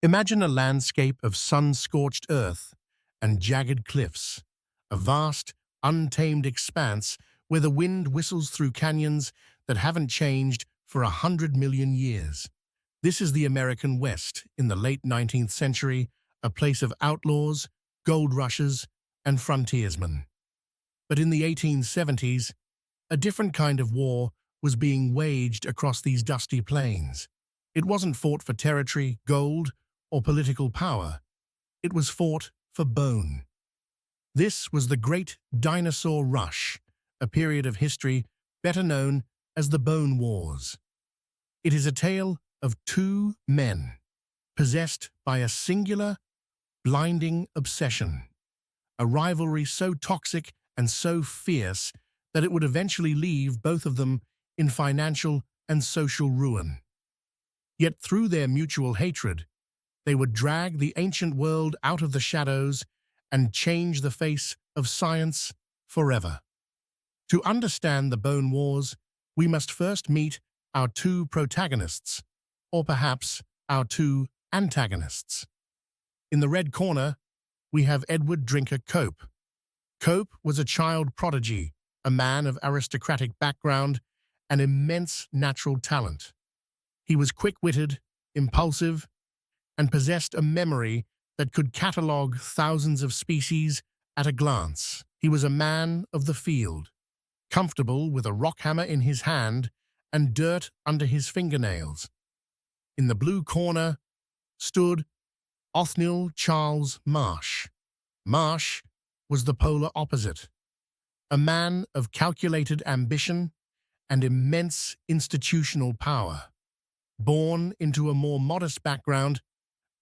Imagine a landscape of sun-scorched earth and jagged cliffs, a vast, untamed expanse where the wind whistles through canyons that haven't changed for 100 million years. This is the American West in the late 19th century, a place of outlaws, gold rushes, and frontiersmen. But in the 1870s, a different kind of war was being waged across these dusty plains. It wasn't fought for territory, gold, or political power. It was fought for bone. This was the Great Dinosaur Rush, a period of history better known as the Bone Wars. It is a tale of two men, possessed by a singular, blinding obsession, a rivalry so toxic and so fierce that it would eventually leave both of them in financial and social ruin. Yet through their mutual hatred, they would drag the ancient world out of the shadows and change the face of science forever. To understand the Bone Wars, we must first meet our two protagonists, or perhaps our two antagonists. In the red corner, we have Edward Drinker Cope. Cope was a child prodigy, a man of aristocratic background and immense natural talent. He was quick-witted, impulsive, and possessed a memory that could catalogue thousands of species at a glance. He was a man of the field, comfortable with a rock hammer in his hand and dirt under his fingernails. In the blue corner stood Othniel Charles Marsh. Marsh was the polar opposite, a man of calculated ambition and immense institutional power. Born into a more modest background,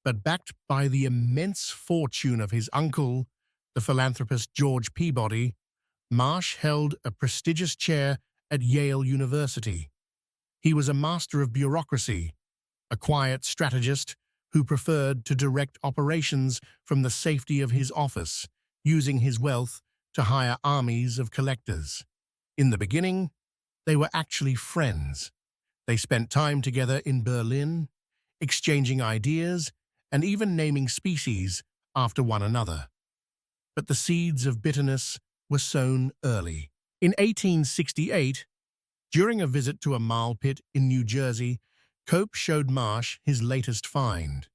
but backed by the immense fortune of his uncle, the philanthropist George Peabody, Marsh held a prestigious chair at Yale University. He was a master of bureaucracy, a quiet strategist who preferred to direct operations from the safety of his office, using his wealth to hire armies of collectors. In the beginning, they were actually friends. They spent time together in Berlin, exchanging ideas and even naming species after one another. But the seeds of bitterness were sown early. In 1868, during a visit to a marl pit in New Jersey, Cope showed Marsh his latest find.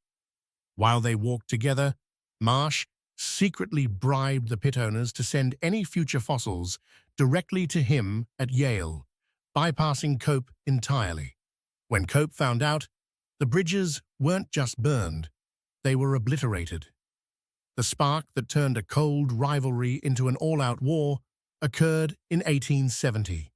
While they walked together, Marsh secretly bribed the pit owners to send any future fossils directly to him at Yale, bypassing Cope entirely. When Cope found out, the bridges weren't just burned, they were obliterated. The spark that turned a cold rivalry into an all-out war occurred in 1870.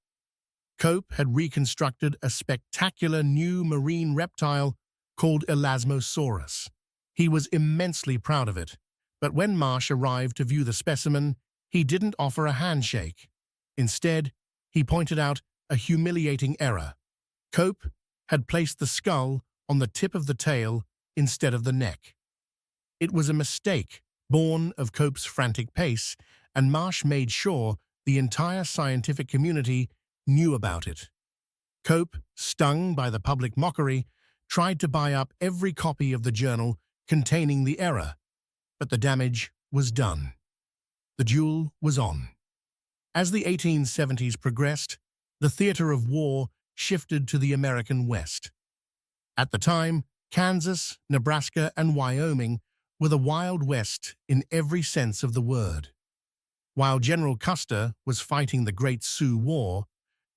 Cope had reconstructed a spectacular new marine reptile called Elasmosaurus. He was immensely proud of it, but when Marsh arrived to view the specimen, he didn't offer a handshake. Instead, he pointed out a humiliating error. Cope had placed the skull on the tip of the tail instead of the neck. It was a mistake, born of Cope's frantic pace, and Marsh made sure the entire scientific community knew about it. Cope, stung by the public mockery, tried to buy up every copy of the journal containing the error, but the damage was done. The duel was on. As the 1870s progressed, the theater of war shifted to the American West. At the time, Kansas, Nebraska, and Wyoming were the Wild West in every sense of the word. While General Custer was fighting the Great Sioux War,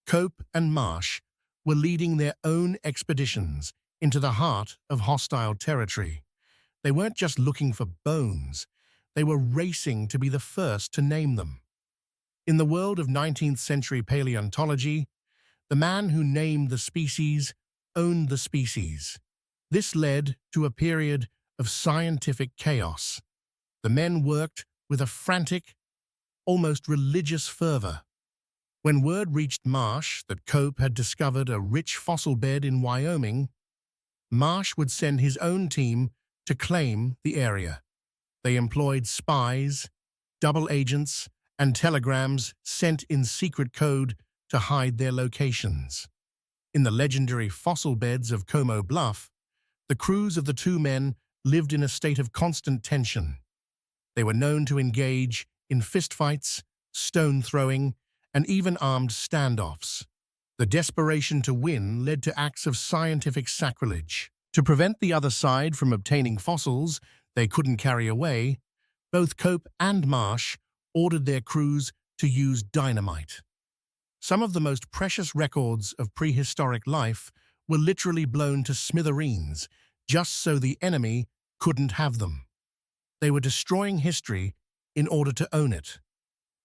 Cope and Marsh were leading their own expeditions into the heart of hostile territory. They weren't just looking for bones, they were racing to be the first to name them. In the world of 19th century paleontology, the man who named the species owned the species. This led to a period of scientific chaos. The men worked with a frantic, almost religious fervor. When word reached Marsh that Cope had discovered a rich fossil bed in Wyoming, Marsh would send his own team to claim the area. They employed spies, double agents, and telegrams sent in secret code to hide their locations. In the legendary fossil beds of Como Bluff, the crews of the two men lived in a state of constant tension. They were known to engage in fistfights, stone throwing, and even armed standoffs. The desperation to win led to acts of scientific sacrilege. To prevent the other side from obtaining fossils they couldn't carry away, both Cope and Marsh ordered their crews to use dynamite. Some of the most precious records of prehistoric life were literally blown to smithereens, just so the enemy couldn't have them. They were destroying history in order to own it.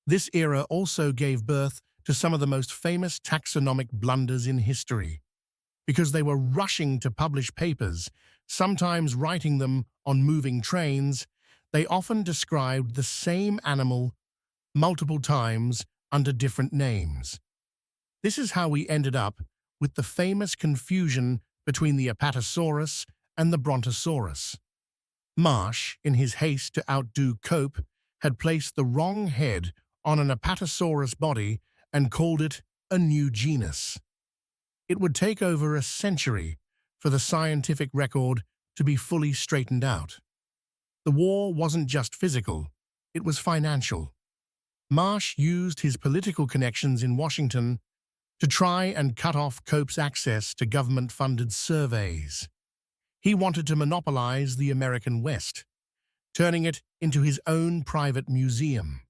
This era also gave birth to some of the most famous taxonomic blunders in history. Because they were rushing to publish papers, sometimes writing them on moving trains, they often described the same animal multiple times under different names. This is how we ended up with the famous confusion between the Apatosaurus and the Brontosaurus. Marsh, in his haste to outdo Cope, had placed the wrong head on an Apatosaurus body and called it a new genus. It would take over a century for the scientific record to be fully straightened out. The war wasn't just physical, it was financial. Marsh used his political connections in Washington to try and cut off Cope's access to government-funded surveys. He wanted to monopolize the American West, turning it into his own private museum.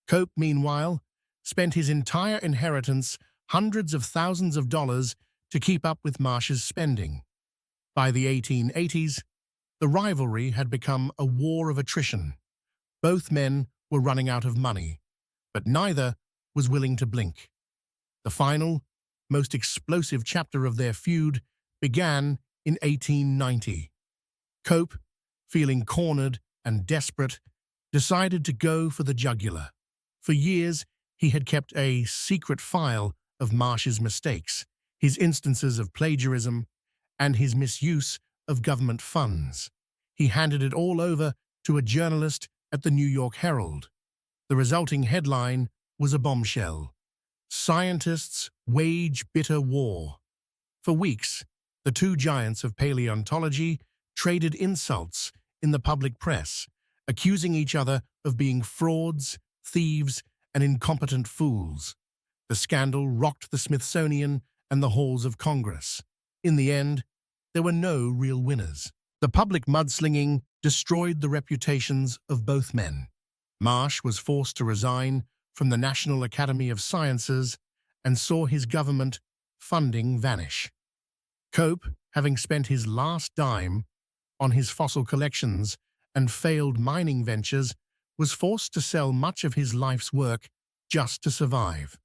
Cope, meanwhile, spent his entire inheritance, hundreds of thousands of dollars, to keep up with Marsh's spending. By the 1880s, the rivalry had become a war of attrition. Both men were running out of money, but neither was willing to blink. The final, most explosive chapter of their feud began in 1890. Cope, feeling cornered and desperate, decided to go for the jugular. For years, he had kept a secret file of Marsh's mistakes, his instances of plagiarism, and his misuse of government funds. He handed it all over to a journalist at the New York Herald. The resulting headline was a bombshell: "Scientists wage bitter war." For weeks, the two giants of paleontology traded insults in the public press, accusing each other of being frauds, thieves, and incompetent fools. The scandal rocked the Smithsonian and the halls of Congress. In the end, there were no real winners. The public mudslinging destroyed the reputations of both men. Marsh was forced to resign from the National Academy of Sciences and saw his government funding vanish. Cope, having spent his last dime on his fossil collections and failed mining ventures, was forced to sell much of his life's work just to survive.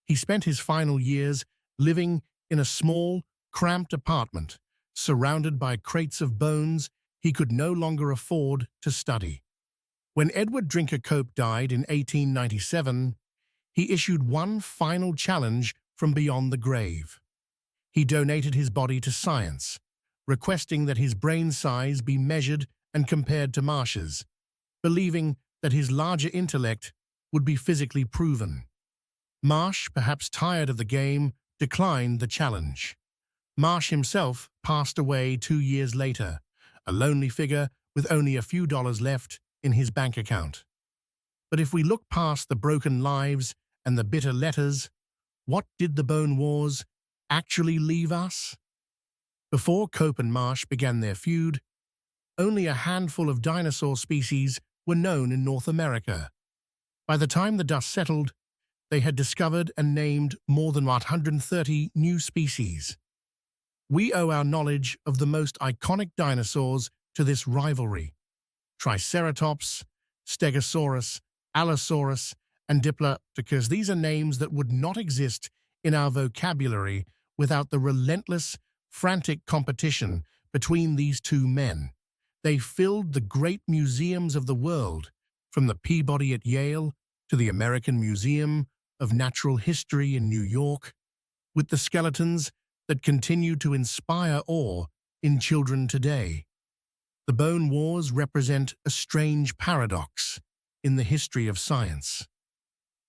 He spent his final years living in a small, cramped apartment, surrounded by crates of bones he could no longer afford to study. When Edward Drinker Cope died in 1897, he issued one final challenge from beyond the grave. He donated his body to science, requesting that his brain size be measured and compared to Marsh's, believing that his larger intellect would be physically proven. Marsh, perhaps tired of the game, declined the challenge. Marsh himself passed away 2 years later, a lonely figure with only a few dollars left in his bank account. But if we look past the broken lives and the bitter letters, what did the Bone Wars actually leave us? Before Cope and Marsh began their feud, only a handful of dinosaur species were known in North America. By the time the dust settled, they had discovered and named more than 130 new species. We owe our knowledge of the most iconic dinosaurs to this rivalry. Triceratops, Stegosaurus, Allosaurus, and Diplodocus, these are names that would not exist in our vocabulary without the relentless, frantic competition between these two men. They filled the great museums of the world, from the Peabody at Yale to the American Museum of Natural History in New York, with the skeletons that continue to inspire awe in children today. The Bone Wars represent a strange paradox in the history of science.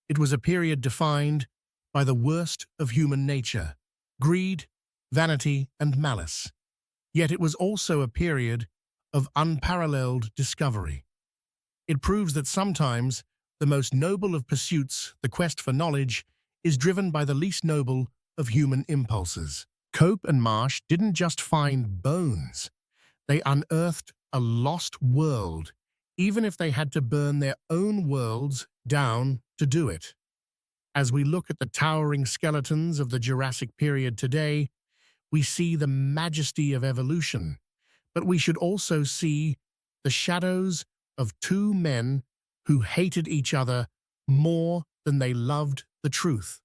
It was a period defined by the worst of human nature: greed, vanity, and malice. Yet it was also a period of unparalleled discovery. It proves that sometimes the most noble of pursuits, the quest for knowledge, is driven by the least noble of human impulses. Cope and Marsh didn't just find bones. They unearthed a lost world, even if they had to burn their own worlds down to do it. As we look at the towering skeletons of the Jurassic period today, we see the majesty of evolution, but we should also see the shadows of two men who hated each other more than they loved the truth.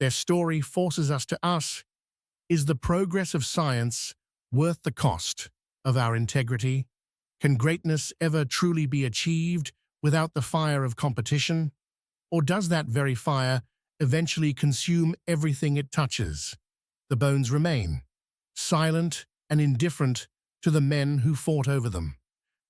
Their story forces us to ask, is the progress of science worth the cost of our integrity? Can greatness ever truly be achieved without the fire of competition? Or does that very fire eventually consume everything it touches? The bones remain, silent and indifferent to the men who fought over them,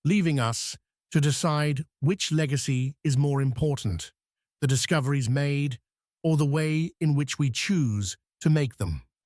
leaving us to decide which legacy is more important, the discoveries made or the way in which we choose to make them.